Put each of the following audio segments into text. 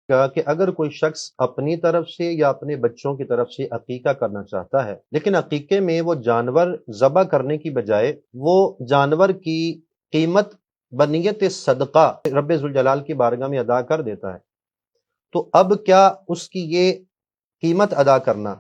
کہ اگر کوئی شخص اپنی طرف سے یا اپنے بچوں کی طرف سے عقیقہ کرنا چاہتا ہے، لیکن عقیقے میں وہ جانور ذبح کرنے کی بجائے وہ جانور کی قیمت بنیت صدقہ رب ذوالجلال کی بارگاہ میں ادا کر دیتا ہے، تو اب کیا اس کی یہ قیمت ادا کرنا،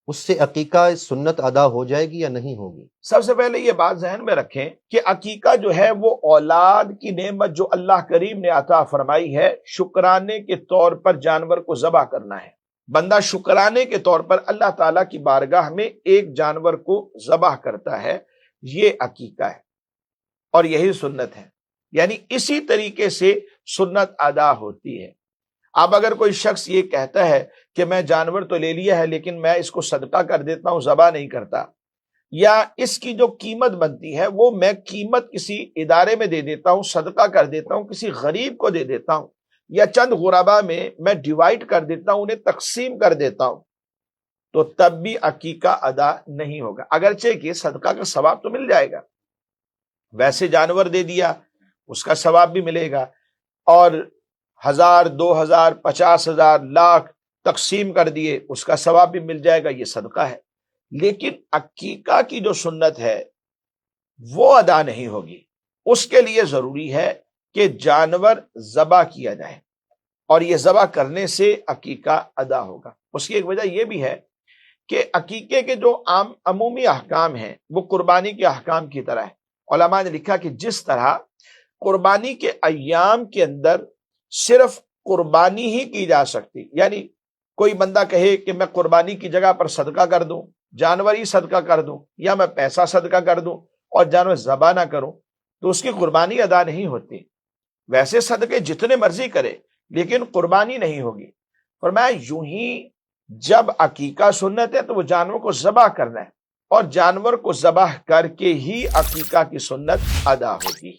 اس سے عقیقہ سنت ادا ہو جائے گی یا نہیں ہوگی؟ سب سے پہلے یہ بات ذہن میں رکھیں کہ عقیقہ جو ہے وہ اولاد کی نعمت جو اللہ کریم نے عطا فرمائی ہے، شکرانے کے طور پر جانور کو ذبح کرنا ہے۔ بندہ شکرانے کے طور پر اللہ تعالیٰ کی بارگاہ میں ایک جانور کو ذبح کرتا ہے، یہ عقیقہ ہے اور یہی سنت ہے، یعنی اسی طریقے سے سنت ادا ہوتی ہے۔ اب اگر کوئی شخص یہ کہتا ہے کہ میں جانور تو لے لیا ہے لیکن میں اس کو صدقہ کر دیتا ہوں، ذبح نہیں کرتا، یا اس کی جو قیمت بنتی ہے وہ میں قیمت کسی ادارے میں دے دیتا ہوں، صدقہ کر دیتا ہوں، کسی غریب کو دے دیتا ہوں، یا چند غربا میں ڈیوائیڈ کر دیتا ہوں، انہیں تقسیم کر دیتا ہوں، تو تب بھی عقیقہ ادا نہیں ہوگا، اگرچہ کہ صدقہ کا ثواب تو مل جائے گا، ویسے جانور دے دیا اس کا ثواب بھی ملے گا، اور 1000 2000 50,000 لاکھ تقسیم کر دیے اس کا ثواب بھی مل جائے گا، یہ صدقہ ہے۔ لیکن عقیقہ کی جو سنت ہے وہ ادا نہیں ہوگی، اس کے لیے ضروری ہے کہ جانور ذبح کیا جائے، اور یہ ذبح کرنے سے عقیقہ ادا ہوگا۔ اس کی ایک وجہ یہ بھی ہے کہ عقیقے کے جو عمومی احکام ہیں وہ قربانی کے احکام کی طرح ہے۔ علماء نے لکھا کہ جس طرح قربانی کے ایام کے اندر صرف قربانی ہی کی جا سکتی، یعنی کوئی بندہ کہے کہ میں قربانی کی جگہ پر صدقہ کر دوں، جانور ہی صدقہ کر دوں، یا میں پیسہ صدقہ کر دوں اور جانور ذبح نہ کروں، تو اس کی قربانی ادا نہیں ہوتی۔ ویسے صدقے جتنے مرضی کرے لیکن قربانی نہیں ہوگی۔ فرمایا یوں ہی جب عقیقہ سنت ہے تو وہ جانور کو ذبح کرنا ہے، اور جانور کو ذبح کر کے ہی عقیقہ کی سنت ادا ہوگی۔